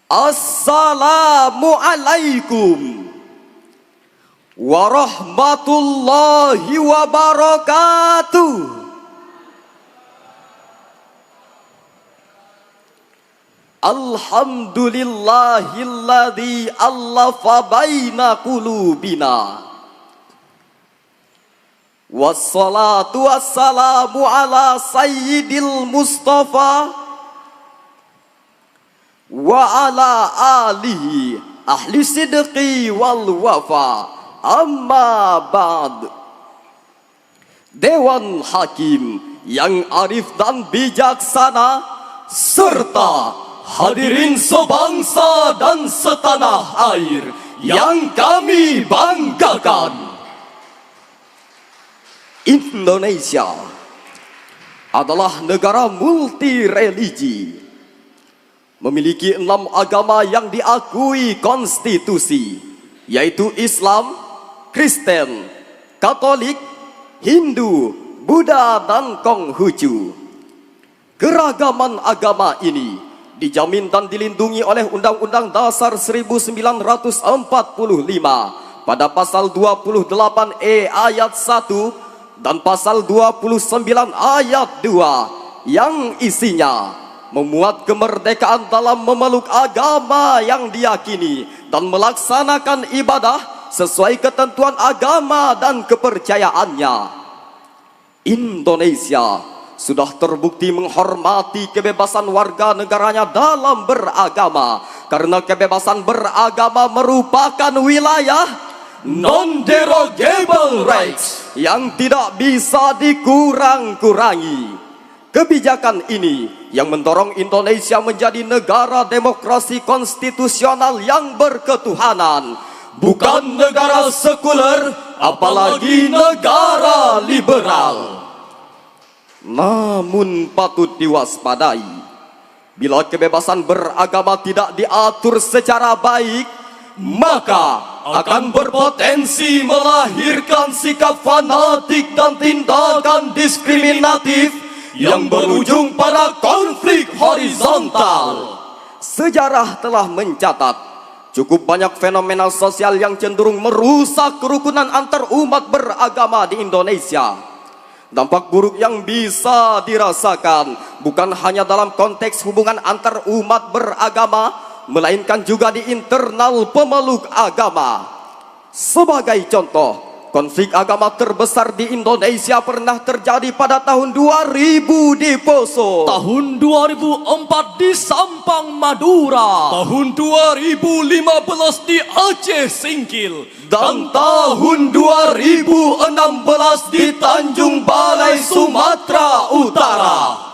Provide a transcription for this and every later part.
Assalamualaikum warahmatullahi wabarakatuh. Alhamdulillahilladzi allafa baina qulubina. Wassalatu wassalamu ala sayyidil Mustafa wa ala alihi ahli sidqi wal wafa. Amma ba'd. Dewan Hakim yang arif dan bijaksana, serta hadirin sebangsa dan setanah air yang kami banggakan. Indonesia adalah negara multi religi, memiliki 6 agama yang diakui konstitusi, yaitu Islam, Kristen, Katolik, Hindu, Buddha, dan Konghucu. Keragaman agama ini dijamin dan dilindungi oleh Undang-Undang Dasar 1945 pada pasal 28E ayat 1 dan pasal 29 ayat 2 yang isinya memuat kemerdekaan dalam memeluk agama yang diyakini dan melaksanakan ibadah sesuai ketentuan agama dan kepercayaannya. Indonesia sudah terbukti menghormati kebebasan warga negaranya dalam beragama, karena kebebasan beragama merupakan wilayah non-derogable rights yang tidak bisa dikurang-kurangi. Kebijakan ini yang mendorong Indonesia menjadi negara demokrasi konstitusional yang berketuhanan, bukan negara sekuler, apalagi negara liberal. Namun patut diwaspadai, bila kebebasan beragama tidak diatur secara baik, maka akan berpotensi melahirkan sikap fanatik dan tindakan diskriminatif yang berujung pada konflik horizontal. Sejarah telah mencatat cukup banyak fenomena sosial yang cenderung merusak kerukunan antar umat beragama di Indonesia. Dampak buruk yang bisa dirasakan bukan hanya dalam konteks hubungan antar umat beragama, melainkan juga di internal pemeluk agama. Sebagai contoh, konflik agama terbesar di Indonesia pernah terjadi pada tahun 2000 di Poso, tahun 2004 di Sampang, Madura, tahun 2015 di Aceh Singkil, dan tahun 2016 di Tanjung Balai, Sumatera Utara.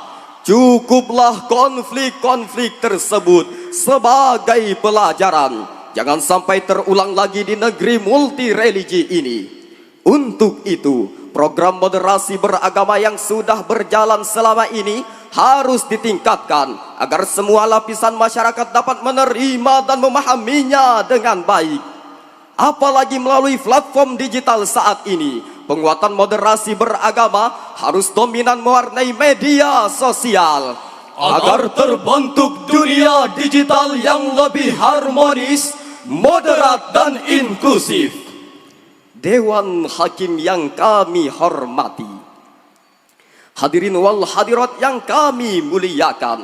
Cukuplah konflik-konflik tersebut sebagai pelajaran, jangan sampai terulang lagi di negeri multi religi ini. Untuk itu, program moderasi beragama yang sudah berjalan selama ini harus ditingkatkan agar semua lapisan masyarakat dapat menerima dan memahaminya dengan baik. Apalagi melalui platform digital saat ini, penguatan moderasi beragama harus dominan mewarnai media sosial agar terbentuk dunia digital yang lebih harmonis, moderat, dan inklusif. Dewan Hakim yang kami hormati, hadirin wal hadirat yang kami muliakan,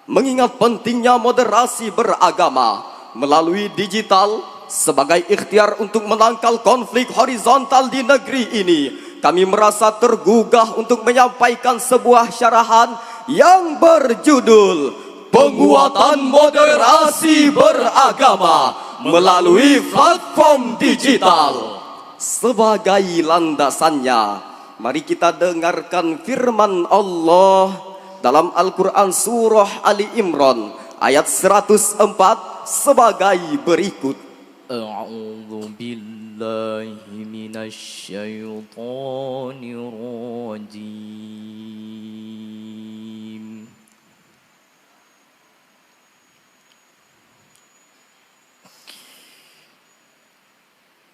mengingat pentingnya moderasi beragama melalui digital sebagai ikhtiar untuk menangkal konflik horizontal di negeri ini, kami merasa tergugah untuk menyampaikan sebuah syarahan yang berjudul Penguatan Moderasi Beragama melalui Platform Digital. Sebagai landasannya, mari kita dengarkan firman Allah dalam Al-Quran Surah Ali Imran ayat 104 sebagai berikut. A'udzu billahi minasy syaithanir rajim.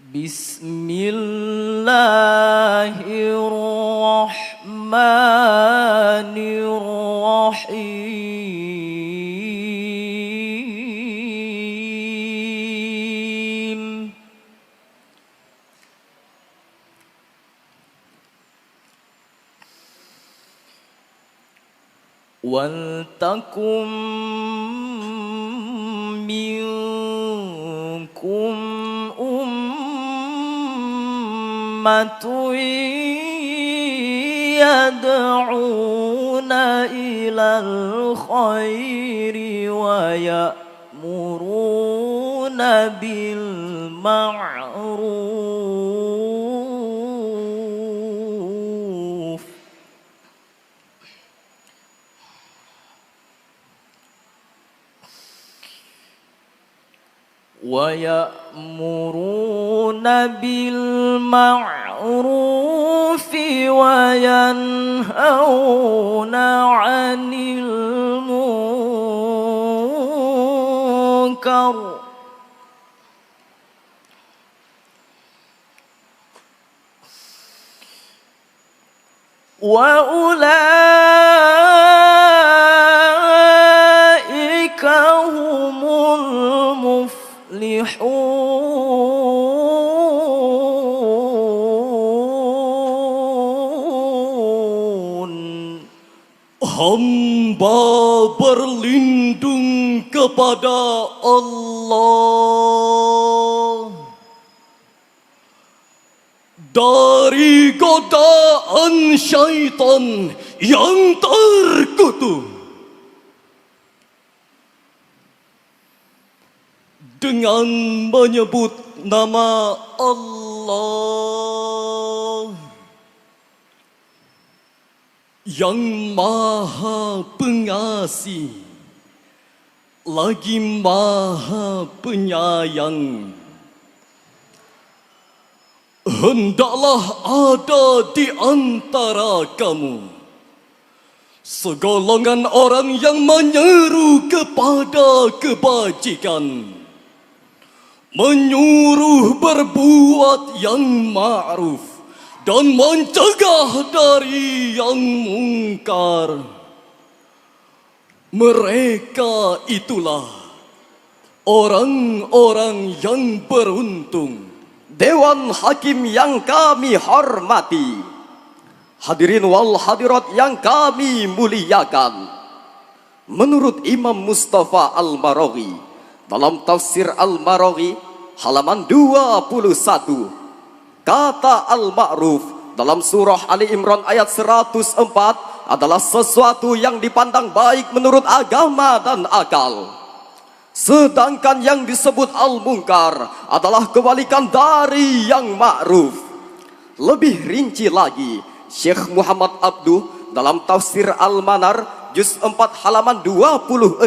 Bismillahirrahmanirrahim. ولتكن منكم أمة يدعون إلى الخير ويأمرون بالمعروف وينهون عن المنكر وأولئك هم المفلحون. Hamba berlindung kepada Allah dari godaan syaitan yang terkutuk. Dengan menyebut nama Allah yang Maha Pengasih lagi Maha Penyayang, hendaklah ada di antara kamu segolongan orang yang menyeru kepada kebajikan, menyuruh berbuat yang ma'ruf dan mencegah dari yang mungkar. Mereka itulah orang-orang yang beruntung. Dewan Hakim yang kami hormati, hadirin wal hadirat yang kami muliakan, menurut Imam Mustafa Al-Maraghi dalam tafsir Al-Maraghi halaman 21, kata al-ma'ruf dalam surah Ali Imran ayat 104 adalah sesuatu yang dipandang baik menurut agama dan akal. Sedangkan yang disebut al-munkar adalah kebalikan dari yang ma'ruf. Lebih rinci lagi, Syekh Muhammad Abduh dalam tafsir Al-Manar juz 4 halaman 26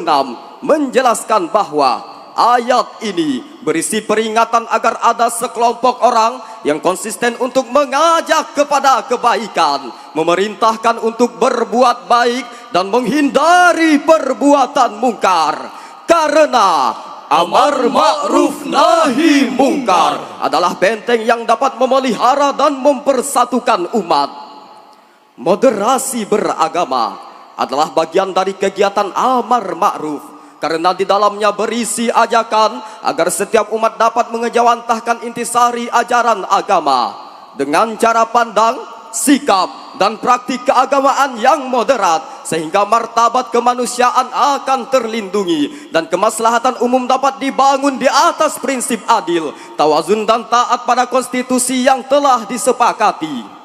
menjelaskan bahwa ayat ini berisi peringatan agar ada sekelompok orang yang konsisten untuk mengajak kepada kebaikan, memerintahkan untuk berbuat baik dan menghindari perbuatan mungkar. Karena amar ma'ruf nahi mungkar adalah benteng yang dapat memelihara dan mempersatukan umat. Moderasi beragama adalah bagian dari kegiatan amar ma'ruf, karena di dalamnya berisi ajakan agar setiap umat dapat mengejawantahkan intisari ajaran agama dengan cara pandang, sikap, dan praktik keagamaan yang moderat, sehingga martabat kemanusiaan akan terlindungi dan kemaslahatan umum dapat dibangun di atas prinsip adil, tawazun dan taat pada konstitusi yang telah disepakati.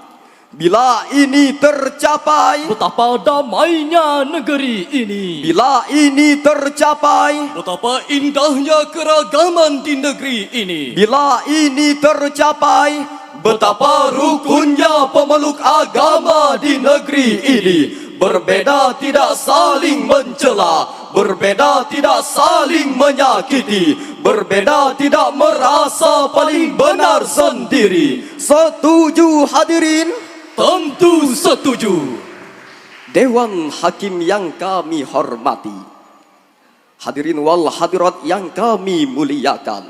Bila ini tercapai, Betapa damainya negeri ini. bila ini tercapai, Betapa indahnya keragaman di negeri ini. bila ini tercapai, betapa rukunnya pemeluk agama di negeri ini. Berbeda tidak saling mencela, berbeda tidak saling menyakiti, berbeda tidak merasa paling benar sendiri. Setuju hadirin? Tentu setuju. Dewan Hakim yang kami hormati, hadirin wal hadirat yang kami muliakan,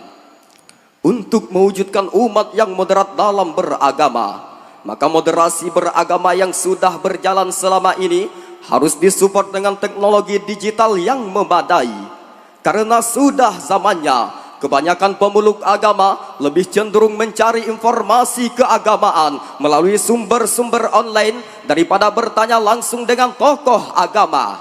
untuk mewujudkan umat yang moderat dalam beragama, maka moderasi beragama yang sudah berjalan selama ini harus disupport dengan teknologi digital yang memadai. Karena sudah zamannya kebanyakan pemeluk agama lebih cenderung mencari informasi keagamaan melalui sumber-sumber online daripada bertanya langsung dengan tokoh agama.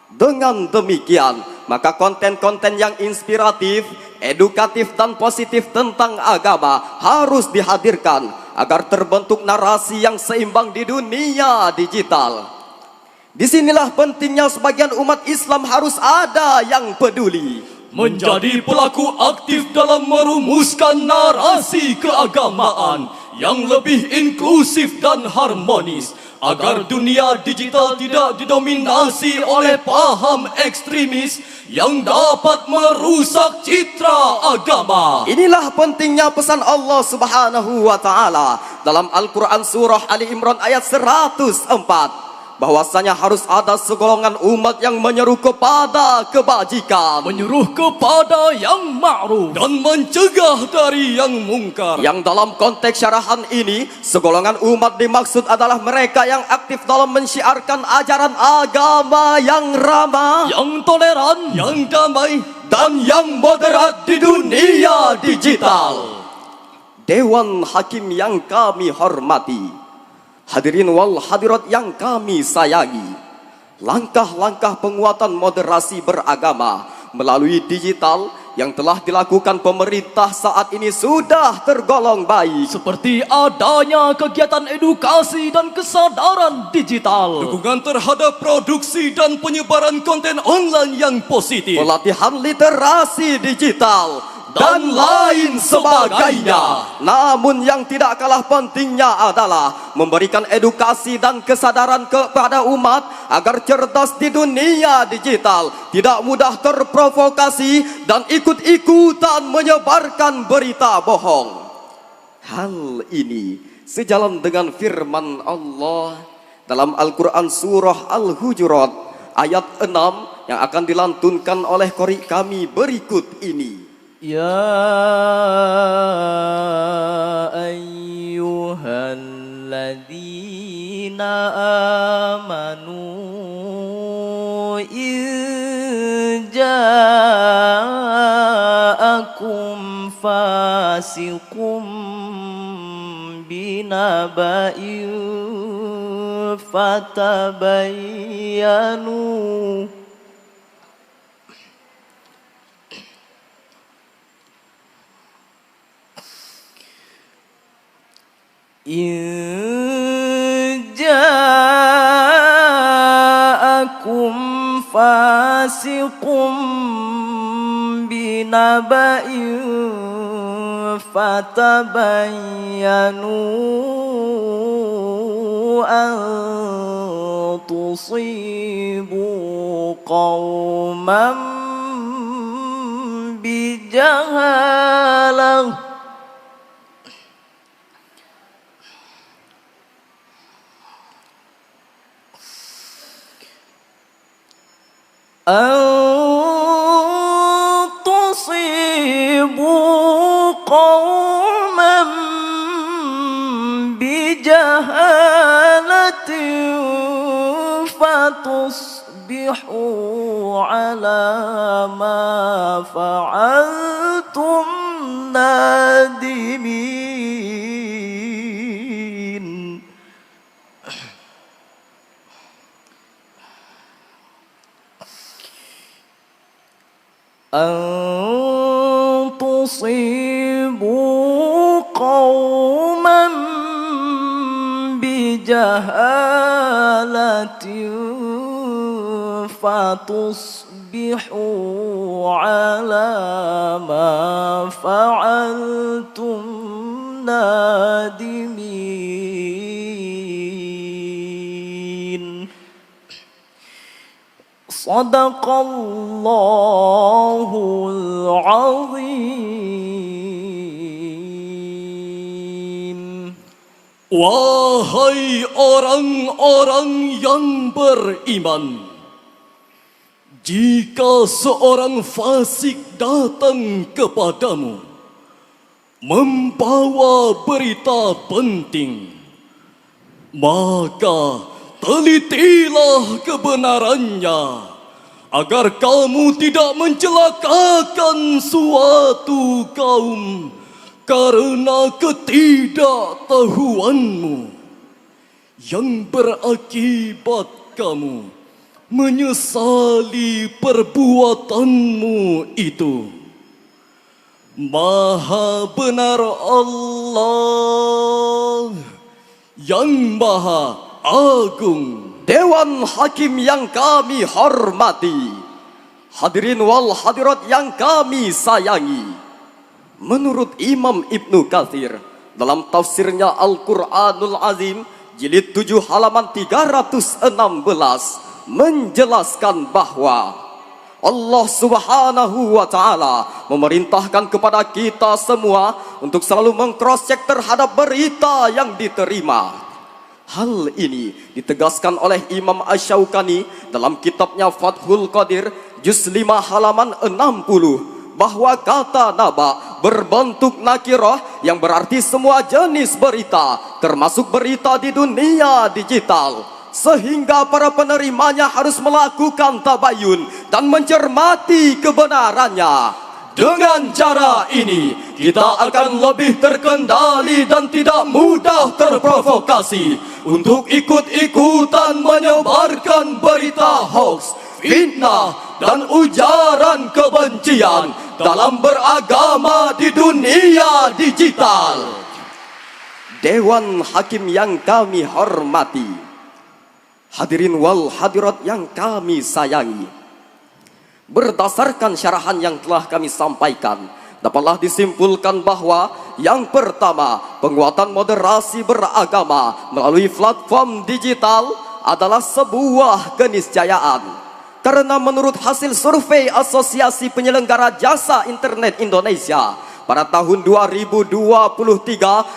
Dengan demikian, maka konten-konten yang inspiratif, edukatif dan positif tentang agama harus dihadirkan agar terbentuk narasi yang seimbang di dunia digital. Disinilah pentingnya sebagian umat Islam harus ada yang peduli, menjadi pelaku aktif dalam merumuskan narasi keagamaan yang lebih inklusif dan harmonis, agar dunia digital tidak didominasi oleh paham ekstremis yang dapat merusak citra agama. Inilah pentingnya pesan Allah Subhanahu wa taala dalam Al-Qur'an surah Ali Imran ayat 104, bahwasanya harus ada segolongan umat yang menyeru kepada kebajikan, menyuruh kepada yang ma'ruf dan mencegah dari yang mungkar. Yang dalam konteks syarahan ini, segolongan umat dimaksud adalah mereka yang aktif dalam mensyiarkan ajaran agama yang ramah, yang toleran, yang damai, dan yang moderat di dunia digital. Dewan Hakim yang kami hormati, hadirin wal hadirat yang kami sayangi, langkah-langkah penguatan moderasi beragama melalui digital yang telah dilakukan pemerintah saat ini sudah tergolong baik. Seperti adanya kegiatan edukasi dan kesadaran digital, dukungan terhadap produksi dan penyebaran konten online yang positif, pelatihan literasi digital, dan lain sebagainya. Namun yang tidak kalah pentingnya adalah memberikan edukasi dan kesadaran kepada umat agar cerdas di dunia digital, tidak mudah terprovokasi dan ikut-ikutan menyebarkan berita bohong. Hal ini sejalan dengan firman Allah dalam Al-Quran surah Al-Hujurat ayat 6 yang akan dilantunkan oleh qori kami berikut ini. يا أيها الذين آمنوا إن جاءكم فاسق بنبأ فتبينوا إن جاءكم فاسق بنبأ فتبينوا أن تصيبوا قوما بجهالة أن تصيبوا قوما بجهالة فتصبحوا على ما فعلتم نادمين أن تصيبوا قوما بجهالة فتصبحوا على ما فعلتم نادمين صدق الله العظيم. Wahai orang-orang yang beriman, jika seorang fasik datang kepadamu membawa berita penting, maka telitilah kebenarannya agar kamu tidak mencelakakan suatu kaum karena ketidaktahuanmu yang berakibat kamu menyesali perbuatanmu itu. Maha benar Allah yang Maha Agung. Dewan Hakim yang kami hormati, hadirin wal hadirat yang kami sayangi. Menurut Imam Ibnu Katsir dalam tafsirnya Al-Quranul Azim jilid 7 halaman 316 menjelaskan bahwa Allah Subhanahu wa Ta'ala memerintahkan kepada kita semua untuk selalu meng-cross-check terhadap berita yang diterima. Hal ini ditegaskan oleh Imam Asy-Syaukani dalam kitabnya Fathul Qadir juz 5 halaman 60 bahwa kata naba berbentuk nakirah yang berarti semua jenis berita termasuk berita di dunia digital. Sehingga para penerimanya harus melakukan tabayun dan mencermati kebenarannya. Dengan cara ini, kita akan lebih terkendali dan tidak mudah terprovokasi untuk ikut-ikutan menyebarkan berita hoax, fitnah, dan ujaran kebencian dalam beragama di dunia digital. Dewan Hakim yang kami hormati, hadirin wal hadirat yang kami sayangi, berdasarkan syarahan yang telah kami sampaikan, dapatlah disimpulkan bahwa yang pertama, penguatan moderasi beragama melalui platform digital adalah sebuah keniscayaan. Karena menurut hasil survei Asosiasi Penyelenggara Jasa Internet Indonesia pada tahun 2023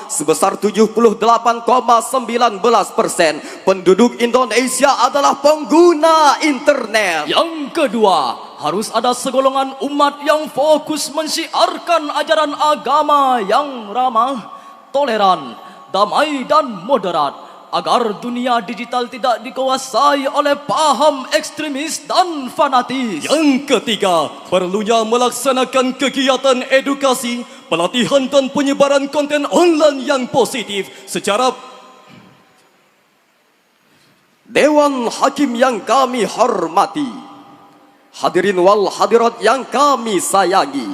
sebesar 78,19% penduduk Indonesia adalah pengguna internet. Yang kedua, harus ada segolongan umat yang fokus mensiarkan ajaran agama yang ramah, toleran, damai dan moderat agar dunia digital tidak dikuasai oleh paham ekstremis dan fanatis. Yang ketiga, perlunya melaksanakan kegiatan edukasi, pelatihan dan penyebaran konten online yang positif secara Dewan Hakim yang kami hormati, hadirin wal hadirat yang kami sayangi,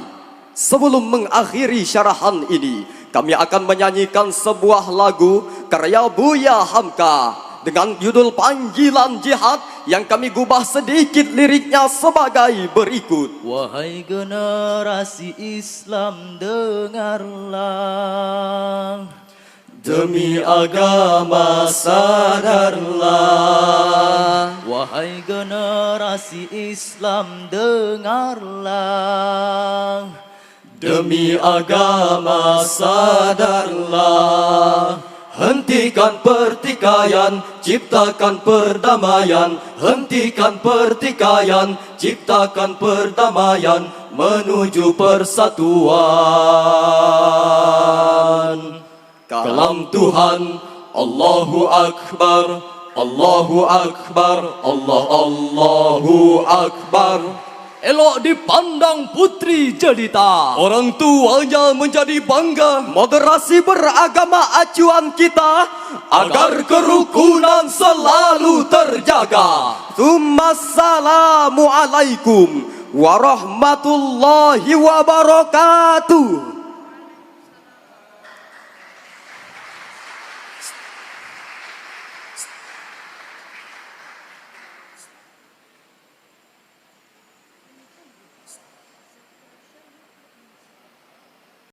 sebelum mengakhiri syarahan ini, kami akan menyanyikan sebuah lagu karya Buya Hamka dengan judul Panggilan Jihad yang kami gubah sedikit liriknya sebagai berikut. Wahai generasi Islam, dengarlah. Demi agama sadarlah. Wahai generasi Islam, dengarlah. Demi agama sadarlah. Hentikan pertikaian, ciptakan perdamaian. Hentikan pertikaian, ciptakan perdamaian menuju persatuan. Kalam Tuhan, Allahu Akbar, Allahu Akbar, Allahu Akbar. elok dipandang putri jelita, orang tuanya menjadi bangga. Moderasi beragama acuan kita agar kerukunan selalu terjaga. Assalamualaikum warahmatullahi wabarakatuh.